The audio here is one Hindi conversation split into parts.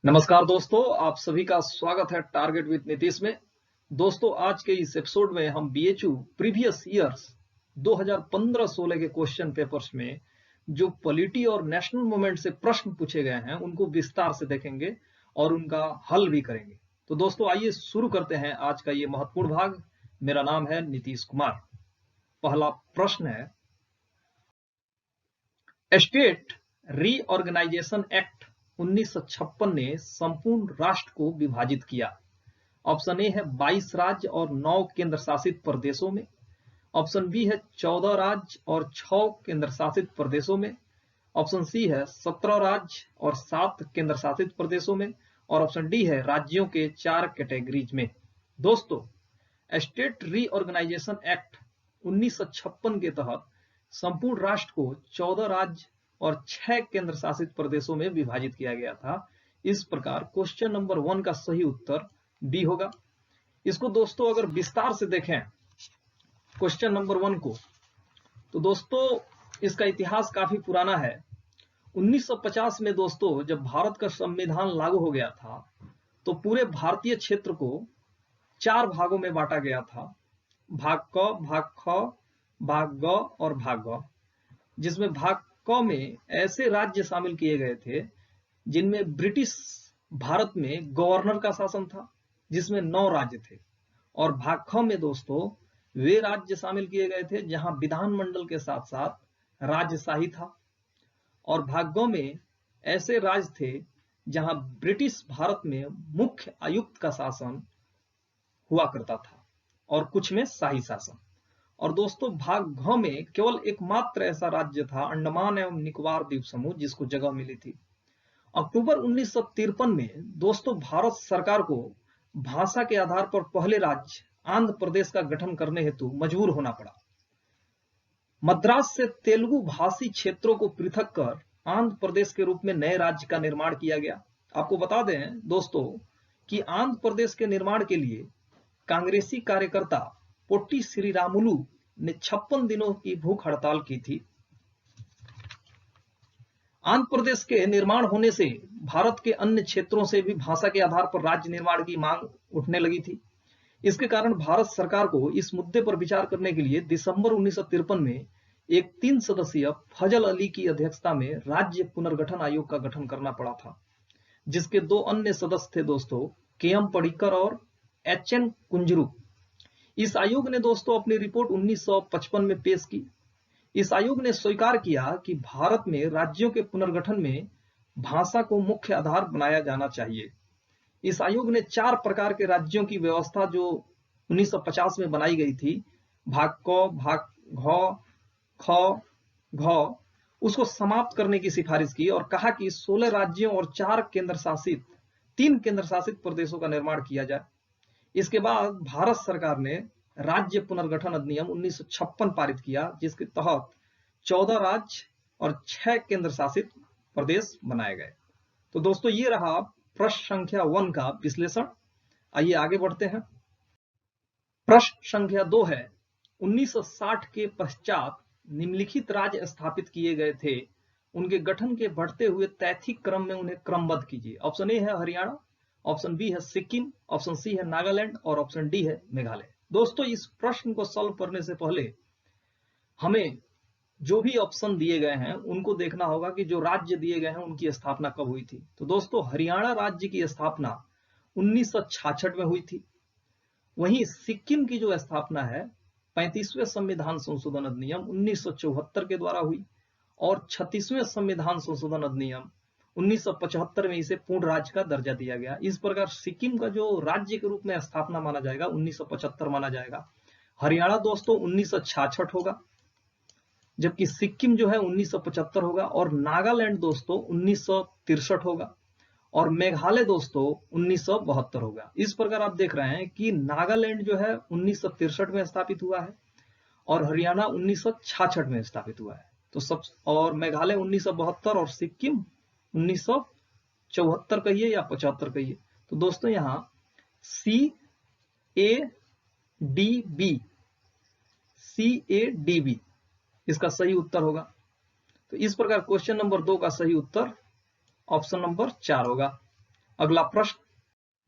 नमस्कार दोस्तों, आप सभी का स्वागत है टारगेट विद नीतीश में। दोस्तों, आज के इस एपिसोड में हम बीएचयू प्रीवियस ईयर्स 2015-16 के क्वेश्चन पेपर्स में जो पॉलिटी और नेशनल मूवमेंट से प्रश्न पूछे गए हैं उनको विस्तार से देखेंगे और उनका हल भी करेंगे। तो दोस्तों, आइए शुरू करते हैं आज का ये महत्वपूर्ण भाग। मेरा नाम है नीतीश कुमार। पहला प्रश्न है, स्टेट रीऑर्गेनाइजेशन एक्ट 1956 ने संपूर्ण राष्ट्र को विभाजित किया। ऑप्शन ए है 22 राज्य और 9 केंद्र शासित प्रदेशों में। ऑप्शन बी है 14 राज्य और 6 केंद्र शासित प्रदेशों में। ऑप्शन सी है 17 राज्य और 7 केंद्र शासित प्रदेशों में। और ऑप्शन डी है राज्यों के 4 कैटेगरीज में। दोस्तों, स्टेट रीऑर्गेनाइजेशन एक्ट 1956 के तहत संपूर्ण राष्ट्र को 14 राज्य और 6 केंद्र शासित प्रदेशों में विभाजित किया गया था। इस प्रकार क्वेश्चन नंबर 1 का सही उत्तर बी होगा। इसको दोस्तों अगर विस्तार से देखें क्वेश्चन नंबर 1 को, तो दोस्तों इसका इतिहास काफी पुराना है। 1950 में दोस्तों जब भारत का संविधान लागू हो गया था तो पूरे भारतीय क्षेत्र को 4 भागों में बांटा गया था। भाग क, भाग ख, भाग ग और भाग घ, जिसमें भाग क में ऐसे राज्य शामिल किए गए थे जिनमें ब्रिटिश भारत में गवर्नर का शासन था, जिसमें 9 राज्य थे। और भाग ख में दोस्तों वे राज्य शामिल किए गए थे जहां विधानमंडल के साथ साथ राजशाही था। और भाग ग में ऐसे राज्य थे जहां ब्रिटिश भारत में मुख्य आयुक्त का शासन हुआ करता था और कुछ में शाही शासन। और दोस्तों भाग घ में केवल एकमात्र ऐसा राज्य था अंडमान एवं निकोबार द्वीप समूह, जिसको जगह मिली थी। अक्टूबर 1953 में दोस्तों भारत सरकार को भाषा के आधार पर पहले राज्य आंध्र प्रदेश का गठन करने हेतु मजबूर होना पड़ा। मद्रास से तेलुगु भाषी क्षेत्रों को पृथक कर आंध्र प्रदेश के रूप में नए राज्य का निर्माण किया गया। आपको बता दें दोस्तों कि आंध्र प्रदेश के निर्माण के लिए कांग्रेसी कार्यकर्ता पोट्टी श्रीरामुलु ने 56 दिनों की भूख हड़ताल की थी। आंध्र प्रदेश के निर्माण होने से भारत के अन्य क्षेत्रों से भी भाषा के आधार पर राज्य निर्माण की मांग उठने लगी थी। इसके कारण भारत सरकार को इस मुद्दे पर विचार करने के लिए दिसंबर 1953 में एक 3 सदस्यीय फजल अली की अध्यक्षता में राज्य पुनर्गठन आयोग का गठन करना पड़ा था, जिसके 2 अन्य सदस्य थे दोस्तों के.एम. पडिक्कर और एच.एन. कुंजरू। इस आयोग ने दोस्तों अपनी रिपोर्ट 1955 में पेश की। इस आयोग ने स्वीकार किया कि भारत में राज्यों के पुनर्गठन में भाषा को मुख्य आधार बनाया जाना चाहिए। इस आयोग ने 4 प्रकार के राज्यों की व्यवस्था जो 1950 में बनाई गई थी, भाग क, भाग घ, ख, घ, उसको समाप्त करने की सिफारिश की और कहा कि 16 राज्यों और 3 केंद्र शासित प्रदेशों का निर्माण किया जाए। इसके बाद भारत सरकार ने राज्य पुनर्गठन अधिनियम 1956 पारित किया, जिसके तहत 14 राज्य और 6 केंद्र शासित प्रदेश बनाए गए। तो दोस्तों ये रहा प्रश्न संख्या 1 का विश्लेषण। आइए आगे बढ़ते हैं। प्रश्न संख्या 2 है, 1960 के पश्चात निम्नलिखित राज्य स्थापित किए गए थे, उनके गठन के बढ़ते हुए तैथिक क्रम में उन्हें क्रमबद्ध कीजिए। ऑप्शन ए है हरियाणा, ऑप्शन बी है सिक्किम, ऑप्शन सी है नागालैंड और ऑप्शन डी है मेघालय। दोस्तों इस प्रश्न को सॉल्व करने से पहले हमें जो भी ऑप्शन दिए गए हैं उनको देखना होगा कि जो राज्य दिए गए हैं उनकी स्थापना कब हुई थी। तो दोस्तों हरियाणा राज्य की स्थापना 1966 में हुई थी। वहीं सिक्किम की जो स्थापना है 35वें संविधान संशोधन अधिनियम 1974 के द्वारा हुई और 36वें संविधान संशोधन अधिनियम 1975 में इसे पूर्ण राज्य का दर्जा दिया गया। इस प्रकार सिक्किम का जो राज्य के रूप में स्थापना माना जाएगा 1975 माना जाएगा। हरियाणा दोस्तों 1966 होगा, जबकि सिक्किम जो है 1975 होगा और नागालैंड दोस्तों 1963 होगा और मेघालय दोस्तों 1972 होगा। इस प्रकार आप देख रहे हैं कि नागालैंड जो है 1963 में स्थापित हुआ है और हरियाणा 1966 में स्थापित हुआ है। तो सब और मेघालय 1972 और सिक्किम 1974 कहिए या 75 कहिए। तो दोस्तों यहाँ CADB इसका सही उत्तर होगा। तो इस प्रकार क्वेश्चन नंबर 2 का सही उत्तर ऑप्शन नंबर 4 होगा। अगला प्रश्न,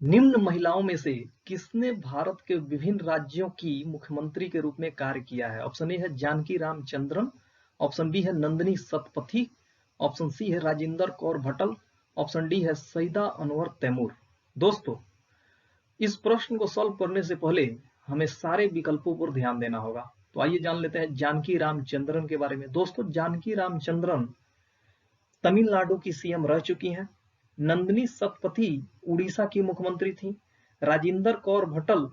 निम्न महिलाओं में से किसने भारत के विभिन्न राज्यों की मुख्यमंत्री के रूप में कार्य किया है? ऑप्शन ए है जानकी रामचंद्रन, ऑप्शन बी है नंदिनी सतपथी, ऑप्शन सी है राजेंद्र कौर भट्टल, ऑप्शन डी है सईदा अनवर तैमूर। दोस्तों, इस प्रश्न को सॉल्व करने से पहले हमें सारे विकल्पों पर ध्यान देना होगा। तो आइए जान लेते हैं जानकी रामचंद्रन के बारे में। दोस्तों, जानकी रामचंद्रन तमिलनाडु की सीएम रह चुकी हैं। नंदिनी सतपथी उड़ीसा की मुख्यमंत्री थी। राजेंद्र कौर भट्टल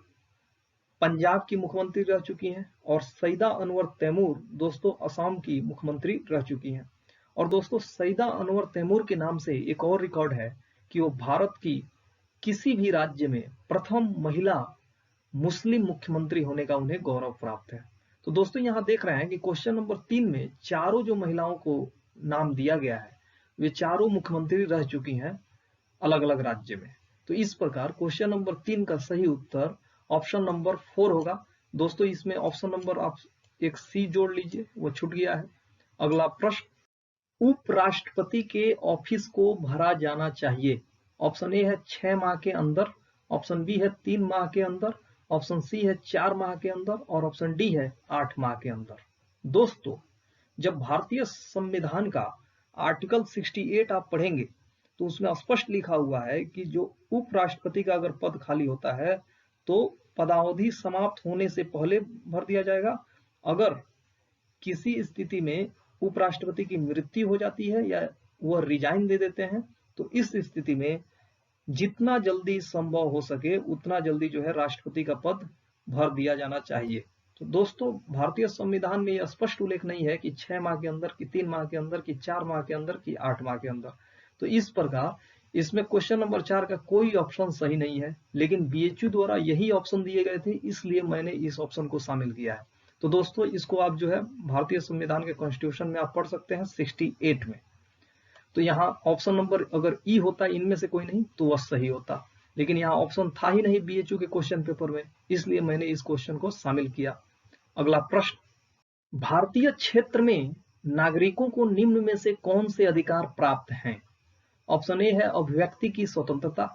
पंजाब की मुख्यमंत्री रह चुकी हैं। और सईदा अनवर तैमूर दोस्तों असम की मुख्यमंत्री रह चुकी हैं। और दोस्तों, सईदा अनवर तैमूर के नाम से एक और रिकॉर्ड है कि वो भारत की किसी भी राज्य में प्रथम महिला मुस्लिम मुख्यमंत्री होने का उन्हें गौरव प्राप्त है। तो दोस्तों, यहां देख रहे हैं कि क्वेश्चन नंबर 3 में चारों जो महिलाओं को नाम दिया गया है वे चारों मुख्यमंत्री रह चुकी हैं अलग अलग राज्य में। तो इस प्रकार क्वेश्चन नंबर 3 का सही उत्तर ऑप्शन नंबर 4 होगा। दोस्तों, इसमें ऑप्शन नंबर आप एक सी जोड़ लीजिए, वो छूट गया है। अगला प्रश्न, उपराष्ट्रपति के ऑफिस को भरा जाना चाहिए। ऑप्शन ए है 6 माह के अंदर, ऑप्शन बी है 3 माह के अंदर, ऑप्शन सी है 4 माह के अंदर और ऑप्शन डी है 8 माह के अंदर। दोस्तों, जब भारतीय संविधान का आर्टिकल 68 आप पढ़ेंगे तो उसमें स्पष्ट लिखा हुआ है कि जो उपराष्ट्रपति का अगर पद खाली होता है तो पदावधि समाप्त होने से पहले भर दिया जाएगा। अगर किसी स्थिति में उपराष्ट्रपति की मृत्यु हो जाती है या वह रिजाइन दे देते हैं तो इस स्थिति में जितना जल्दी संभव हो सके उतना जल्दी जो है राष्ट्रपति का पद भर दिया जाना चाहिए। तो दोस्तों, भारतीय संविधान में यह स्पष्ट उल्लेख नहीं है कि 6 माह के अंदर, कि 3 माह के अंदर, कि 4 माह के अंदर, कि 8 माह के अंदर। तो इस प्रकार इसमें क्वेश्चन नंबर 4 का कोई ऑप्शन सही नहीं है, लेकिन बीएचयू द्वारा यही ऑप्शन दिए गए थे, इसलिए मैंने इस ऑप्शन को शामिल किया है। तो दोस्तों, इसको आप जो है भारतीय संविधान के कॉन्स्टिट्यूशन में आप पढ़ सकते हैं 68 में। तो यहाँ ऑप्शन नंबर अगर ई होता इनमें से कोई नहीं तो वह सही होता, लेकिन यहाँ ऑप्शन था ही नहीं बीएचयू के क्वेश्चन पेपर में, इसलिए मैंने इस क्वेश्चन को शामिल किया। अगला प्रश्न, भारतीय क्षेत्र में नागरिकों को निम्न में से कौन से अधिकार प्राप्त हैं? ऑप्शन ए है अभिव्यक्ति की स्वतंत्रता,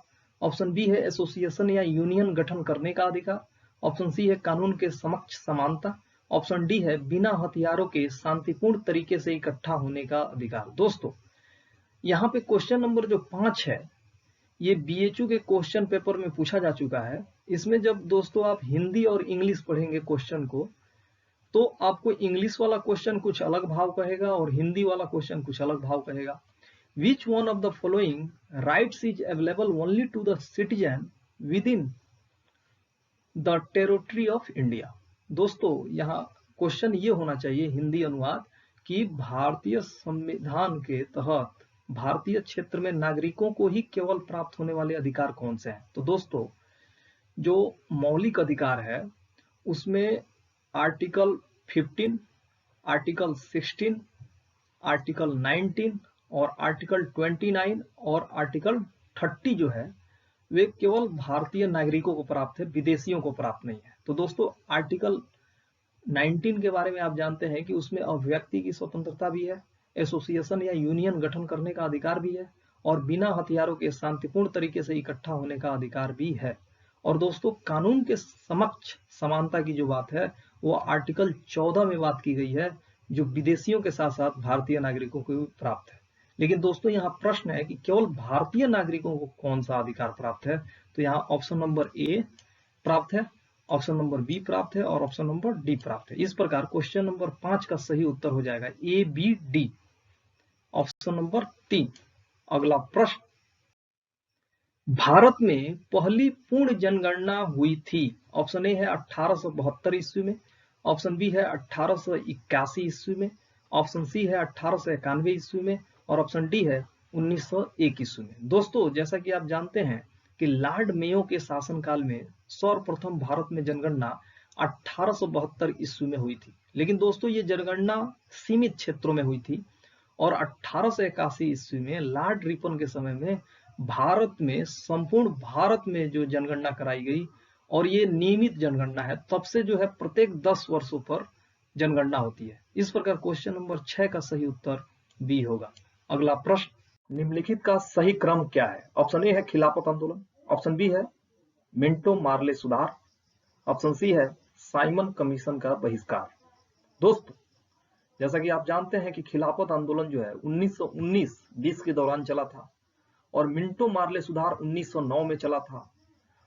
ऑप्शन बी है एसोसिएशन या यूनियन गठन करने का अधिकार, ऑप्शन सी है कानून के समक्ष समानता, ऑप्शन डी है बिना हथियारों के शांतिपूर्ण तरीके से इकट्ठा होने का अधिकार। दोस्तों, यहाँ पे क्वेश्चन नंबर जो 5 है ये बीएचयू के क्वेश्चन पेपर में पूछा जा चुका है। इसमें जब दोस्तों आप हिंदी और इंग्लिश पढ़ेंगे क्वेश्चन को तो आपको इंग्लिश वाला क्वेश्चन कुछ अलग भाव कहेगा और हिंदी वाला क्वेश्चन कुछ अलग भाव कहेगा। Which one of the following rights is available only to the citizen within the territory of India? दोस्तों, यहाँ क्वेश्चन ये होना चाहिए हिंदी अनुवाद कि भारतीय संविधान के तहत भारतीय क्षेत्र में नागरिकों को ही केवल प्राप्त होने वाले अधिकार कौन से हैं? तो दोस्तों, जो मौलिक अधिकार है उसमें आर्टिकल 15, आर्टिकल 16, आर्टिकल 19 और आर्टिकल 29 और आर्टिकल 30 जो है वे केवल भारतीय नागरिकों को प्राप्त है, विदेशियों को प्राप्त नहीं है। तो दोस्तों, आर्टिकल 19 के बारे में आप जानते हैं कि उसमें अभिव्यक्ति की स्वतंत्रता भी है, एसोसिएशन या यूनियन गठन करने का अधिकार भी है और बिना हथियारों के शांतिपूर्ण तरीके से इकट्ठा होने का अधिकार भी है। और दोस्तों, कानून के समक्ष समानता की जो बात है वो आर्टिकल 14 में बात की गई है, जो विदेशियों के साथ साथ भारतीय नागरिकों को भी प्राप्त है। लेकिन दोस्तों, यहाँ प्रश्न है कि केवल भारतीय नागरिकों को कौन सा अधिकार प्राप्त है? तो यहाँ ऑप्शन नंबर ए प्राप्त है, ऑप्शन नंबर बी प्राप्त है और ऑप्शन नंबर डी प्राप्त है। इस प्रकार क्वेश्चन नंबर 5 का सही उत्तर हो जाएगा A B D, option number 3। अगला प्रश्न, भारत में पहली पूर्ण जनगणना हुई थी। ऑप्शन ए है 1872 ईस्वी में, ऑप्शन बी है 1881 ईस्वी में, ऑप्शन सी है 1891 ईस्वी में और ऑप्शन डी है 1901 ईस्वी में। दोस्तों, जैसा कि आप जानते हैं कि लॉर्ड मेयो के शासनकाल में सर्वप्रथम भारत में जनगणना 1872 ईस्वी में हुई थी। लेकिन दोस्तों, ये जनगणना सीमित क्षेत्रों में हुई थी और 1881 ईस्वी में लॉर्ड रिपन के समय में भारत में, संपूर्ण भारत में जो जनगणना कराई गई और ये नियमित जनगणना है। तब से जो है प्रत्येक 10 वर्षों पर जनगणना होती है। इस प्रकार क्वेश्चन नंबर 6 का सही उत्तर बी होगा। अगला प्रश्न, निम्नलिखित का सही क्रम क्या है? ऑप्शन ए है खिलाफत आंदोलन, ऑप्शन बी है मिंटो मार्ले सुधार, ऑप्शन सी है साइमन कमीशन का बहिष्कार। दोस्तों, जैसा कि आप जानते हैं कि खिलाफत आंदोलन जो है 1919-20 के दौरान चला था और मिंटो मार्ले सुधार 1909 में चला था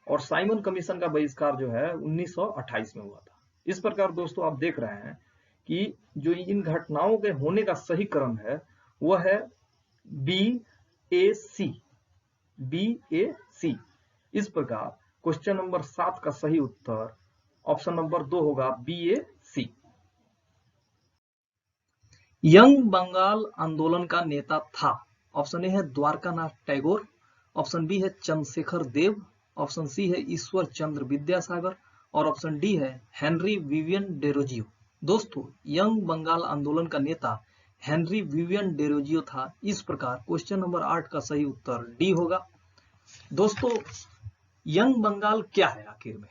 और साइमन कमीशन का बहिष्कार जो है 1928 में हुआ था। इस प्रकार दोस्तों आप देख रहे हैं कि जो इन घटनाओं के होने का सही क्रम है वह है BAC। इस प्रकार क्वेश्चन नंबर 7 का सही उत्तर ऑप्शन नंबर 2 होगा BAC। यंग बंगाल आंदोलन का नेता था। ऑप्शन ए है द्वारकानाथ टैगोर, ऑप्शन बी है चंद्रशेखर देव, ऑप्शन सी है ईश्वर चंद्र विद्यासागर और ऑप्शन डी है हेनरी विवियन डेरोजियो। दोस्तों, यंग बंगाल आंदोलन का नेता हेनरी विवियन डेरोजियो था। इस प्रकार क्वेश्चन नंबर 8 का सही उत्तर डी होगा। दोस्तों, यंग बंगाल क्या है आखिर में?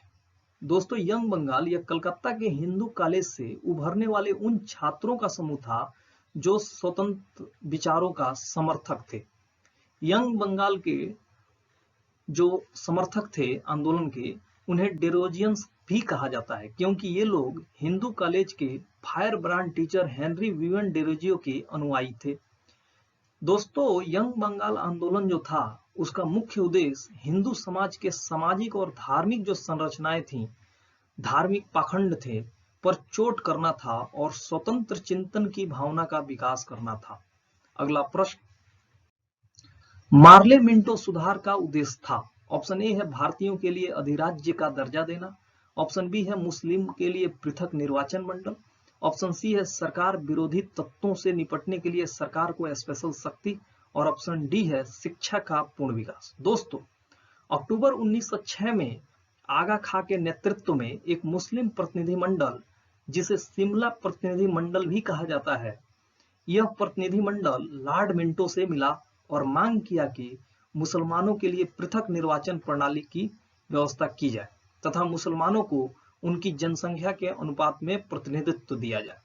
दोस्तों, यंग बंगाल यह कलकत्ता के हिंदू कॉलेज से उभरने वाले उन छात्रों का समूह था जो स्वतंत्र विचारों का समर्थक थे। यंग बंगाल के जो समर्थक थे आंदोलन के, उन्हें डेरोजियंस भी कहा जाता है क्योंकि ये लोग हिंदू कॉलेज के fire brand teacher Henry Vivian Derozio के अनुयायी थे। दोस्तों, यंग बंगाल आंदोलन जो था उसका मुख्य उद्देश्य हिंदू समाज के सामाजिक और धार्मिक जो संरचनाएं थी, धार्मिक पाखंड थे, पर चोट करना था और स्वतंत्र चिंतन की भावना का विकास करना था। अगला प्रश्न, मार्ले मिंटो सुधार का उद्देश्य था। ऑप्शन ए है भारतीयों के लिए अधिराज्य का दर्जा देना, ऑप्शन बी है मुस्लिम के लिए पृथक निर्वाचन मंडल, ऑप्शन सी है सरकार विरोधी तत्वों से निपटने के लिए सरकार को स्पेशल शक्ति और ऑप्शन डी है शिक्षा का पूर्ण विकास। दोस्तों, अक्टूबर 1906 में आगा खां के नेतृत्व में एक मुस्लिम प्रतिनिधि मंडल, जिसे शिमला प्रतिनिधि मंडल भी कहा जाता है, यह प्रतिनिधि मंडल लॉर्ड मिंटो से मिला और मांग किया कि मुसलमानों के लिए पृथक निर्वाचन प्रणाली की व्यवस्था की जाए तथा मुसलमानों को उनकी जनसंख्या के अनुपात में प्रतिनिधित्व दिया जाए।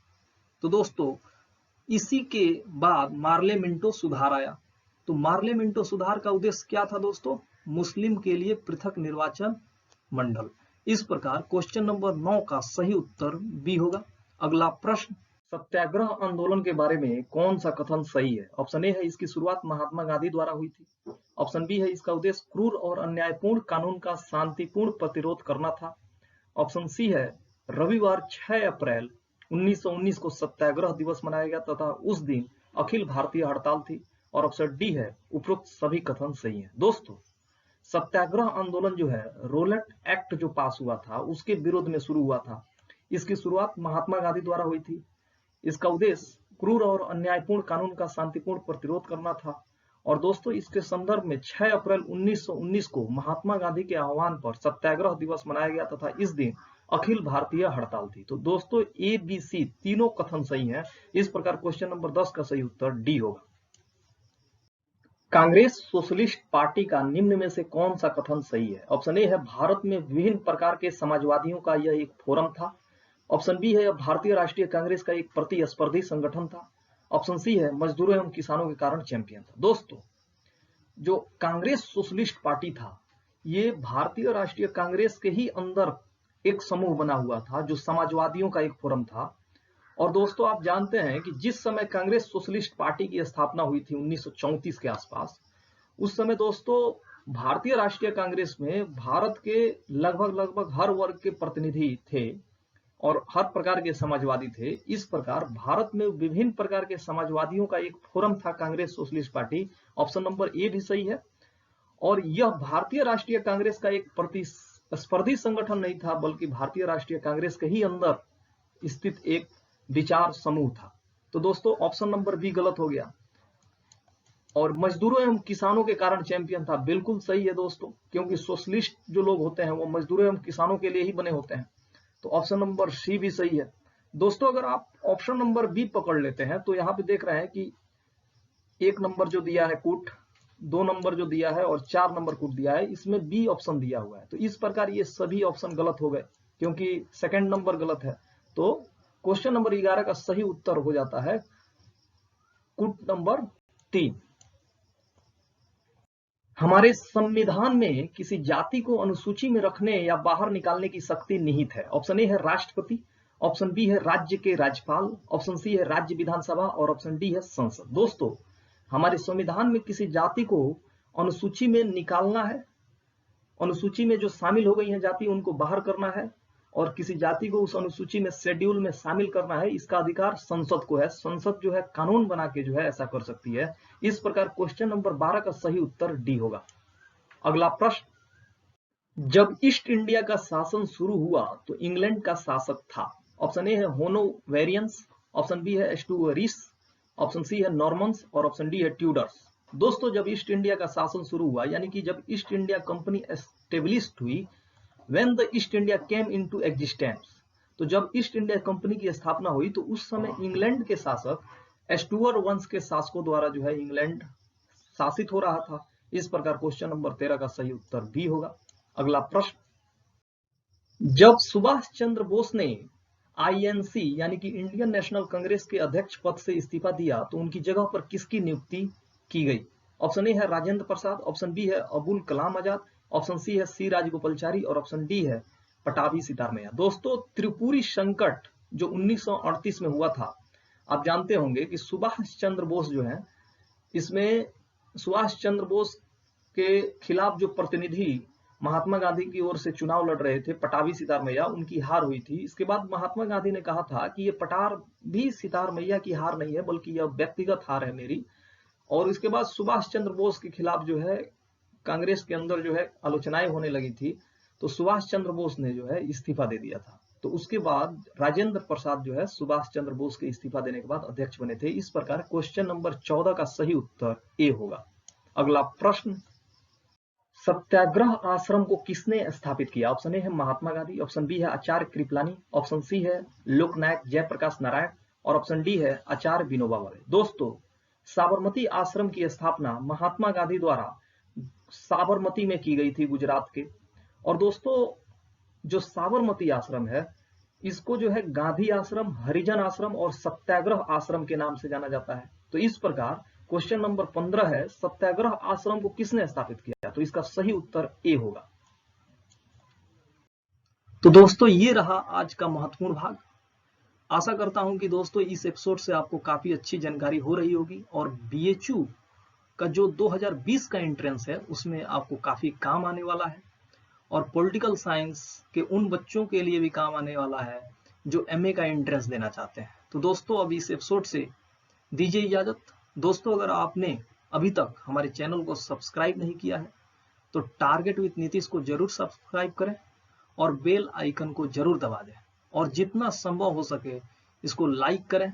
तो दोस्तों, इसी के बाद मार्ले मिंटो सुधार आया। तो मार्ले मिंटो सुधार का उद्देश्य क्या था दोस्तों? मुस्लिम के लिए पृथक निर्वाचन मंडल। इस प्रकार क्वेश्चन नंबर 9 का सही उत्तर बी होगा। अगला प्रश्न, सत्याग्रह आंदोलन के बारे में कौन सा कथन सही है? ऑप्शन ए है इसकी शुरुआत महात्मा गांधी द्वारा हुई थी, ऑप्शन बी है इसका उद्देश्य क्रूर और अन्यायपूर्ण कानून का शांतिपूर्ण प्रतिरोध करना था, ऑप्शन सी है रविवार 6 अप्रैल 1919 को सत्याग्रह दिवस मनाया गया तथा उस दिन अखिल भारतीय हड़ताल थी, और ऑप्शन डी है उपरोक्त सभी कथन सही है। दोस्तों, सत्याग्रह आंदोलन जो है रोलेट एक्ट जो पास हुआ था उसके विरोध में शुरू हुआ था। इसकी शुरुआत महात्मा गांधी द्वारा हुई थी। इसका उद्देश्य क्रूर और अन्यायपूर्ण कानून का शांतिपूर्ण प्रतिरोध करना था। और दोस्तों, इसके संदर्भ में 6 अप्रैल 1919 को महात्मा गांधी के आह्वान पर सत्याग्रह दिवस मनाया गया तथा इस दिन अखिल भारतीय हड़ताल थी। तो दोस्तों, ए बी सी तीनों कथन सही हैं। इस प्रकार क्वेश्चन नंबर 10 का सही उत्तर डी होगा। कांग्रेस सोशलिस्ट पार्टी का निम्न में से कौन सा कथन सही है? ऑप्शन ए है भारत में विभिन्न प्रकार के समाजवादियों का यह एक फोरम था, ऑप्शन बी है भारतीय राष्ट्रीय कांग्रेस का एक प्रतिस्पर्धी संगठन था, ऑप्शन सी है मजदूरों एवं किसानों के कारण चैंपियन था। दोस्तों, जो कांग्रेस सोशलिस्ट पार्टी था ये भारतीय राष्ट्रीय कांग्रेस के ही अंदर एक समूह बना हुआ था जो समाजवादियों का एक फोरम था। और दोस्तों, आप जानते हैं कि जिस समय कांग्रेस सोशलिस्ट पार्टी की स्थापना हुई थी 1934 के आसपास, उस समय दोस्तों भारतीय राष्ट्रीय कांग्रेस में भारत के लगभग हर वर्ग के प्रतिनिधि थे और हर प्रकार के समाजवादी थे। इस प्रकार भारत में विभिन्न प्रकार के समाजवादियों का एक फोरम था Congress socialist party. Option number A भी सही है। और यह भारतीय राष्ट्रीय कांग्रेस का एक प्रतिस्पर्धी संगठन नहीं था, बल्कि भारतीय राष्ट्रीय कांग्रेस के ही अंदर स्थित एक विचार समूह था। तो दोस्तों, ऑप्शन नंबर बी गलत हो गया। और मजदूरों एवं किसानों के कारण चैंपियन था, बिल्कुल सही है दोस्तों, क्योंकि सोशलिस्ट जो लोग होते हैं वो मजदूरों एवं किसानों के लिए ही बने होते हैं। तो ऑप्शन नंबर सी भी सही है। दोस्तों, अगर आप ऑप्शन नंबर बी पकड़ लेते हैं तो यहाँ पे देख रहे हैं कि 1 नंबर जो दिया है कूट, 2 नंबर जो दिया है और 4 नंबर कूट दिया है, इसमें बी ऑप्शन दिया हुआ है। तो इस प्रकार ये सभी ऑप्शन गलत हो गए क्योंकि सेकंड नंबर गलत है। तो क्वेश्चन नंबर 11 का सही उत्तर हो जाता है कूट नंबर 3। हमारे संविधान में किसी जाति को अनुसूची में रखने या बाहर निकालने की शक्ति निहित है। ऑप्शन ए है राष्ट्रपति, ऑप्शन बी है राज्य के राज्यपाल, ऑप्शन सी है राज्य विधानसभा और ऑप्शन डी है संसद। दोस्तों, हमारे संविधान में किसी जाति को अनुसूची में निकालना है, अनुसूची में जो शामिल हो गई है जाति उनको बाहर करना है, और किसी जाति को उस अनुसूची में शेड्यूल में शामिल करना है, इसका अधिकार संसद को है। संसद जो है कानून बना के जो है ऐसा कर सकती है। इस प्रकार क्वेश्चन नंबर 12 का सही उत्तर डी होगा। अगला प्रश्न, जब ईस्ट इंडिया का शासन शुरू हुआ तो इंग्लैंड का शासक था। ऑप्शन ए है होनोवेरियंस, ऑप्शन बी है एस्टुअरीस, ऑप्शन सी है नॉर्मन्स और ऑप्शन डी है ट्यूडर्स। दोस्तों, जब ईस्ट इंडिया का शासन शुरू हुआ यानी कि जब ईस्ट इंडिया कंपनी एस्टेब्लिश्ड हुई, when the east India came into existence, तो जब ईस्ट इंडिया कंपनी की स्थापना हुई तो उस समय इंग्लैंड के शासक एस्टुअर वंश के शासकों द्वारा जो है इंग्लैंड शासित हो रहा था। इस प्रकार क्वेश्चन नंबर 13 का सही उत्तर बी होगा। अगला प्रश्न, जब सुभाष चंद्र बोस ने आईएनसी यानी कि इंडियन नेशनल कांग्रेस के अध्यक्ष पद से इस्तीफा दिया तो उनकी जगह पर किसकी नियुक्ति की गई? ऑप्शन ए है राजेंद्र प्रसाद, ऑप्शन बी है अबुल कलाम आजाद, ऑप्शन सी है सी राजगोपालचारी और ऑप्शन डी है पटाभी सितारमैया। दोस्तों, त्रिपुरी संकट जो 1938 में हुआ था, आप जानते होंगे कि सुभाष चंद्र बोस जो है, इसमें सुभाष चंद्र बोस के खिलाफ जो प्रतिनिधि महात्मा गांधी की ओर से चुनाव लड़ रहे थे, पटाभी सितारमैया, उनकी हार हुई थी। इसके बाद महात्मा गांधी ने कहा था कि ये पटाभी सितारमैया की हार नहीं है बल्कि यह व्यक्तिगत हार है मेरी। और इसके बाद सुभाष चंद्र बोस के खिलाफ जो है कांग्रेस के अंदर जो है आलोचनाएं होने लगी थी, तो सुभाष चंद्र बोस ने जो है इस्तीफा दे दिया था। तो उसके बाद राजेंद्र प्रसाद जो है सुभाष चंद्र बोस के इस्तीफा देने के बाद अध्यक्ष बने थे। इस प्रकार क्वेश्चन नंबर 14 का सही उत्तर ए होगा। अगला प्रश्न, सत्याग्रह आश्रम को किसने स्थापित किया? ऑप्शन ए है महात्मा गांधी, ऑप्शन बी है आचार्य कृपलानी, ऑप्शन सी है लोकनायक जयप्रकाश नारायण और ऑप्शन डी है आचार्य विनोबा भावे। दोस्तों, साबरमती आश्रम की स्थापना महात्मा गांधी द्वारा साबरमती में की गई थी, गुजरात के। और दोस्तों, जो साबरमती आश्रम है इसको जो है गांधी आश्रम, हरिजन आश्रम और सत्याग्रह आश्रम के नाम से जाना जाता है। तो इस प्रकार क्वेश्चन नंबर 15 है, सत्याग्रह आश्रम को किसने स्थापित किया? तो इसका सही उत्तर ए होगा। तो दोस्तों, ये रहा आज का महत्वपूर्ण भाग। आशा करता हूं कि दोस्तों इस एपिसोड से आपको काफी अच्छी जानकारी हो रही होगी और बीएचयू का जो 2020 का एंट्रेंस है उसमें आपको काफी काम आने वाला है, और पॉलिटिकल साइंस के उन बच्चों के लिए भी काम आने वाला है जो एमए का एंट्रेंस देना चाहते हैं। तो दोस्तों, अब इस एपिसोड से दीजिए इजाजत। दोस्तों, अगर आपने अभी तक हमारे चैनल को सब्सक्राइब नहीं किया है तो टारगेट विद नीतीश को जरूर सब्सक्राइब करें और बेल आइकन को जरूर दबा दें, और जितना संभव हो सके इसको लाइक करें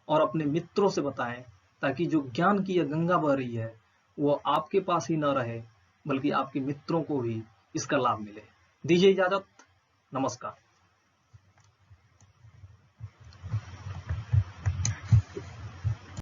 और अपने मित्रों से बताएं, ताकि जो ज्ञान की यह गंगा बह रही है वो आपके पास ही न रहे बल्कि आपके मित्रों को भी इसका लाभ मिले। दीजिए इजाजत, नमस्कार।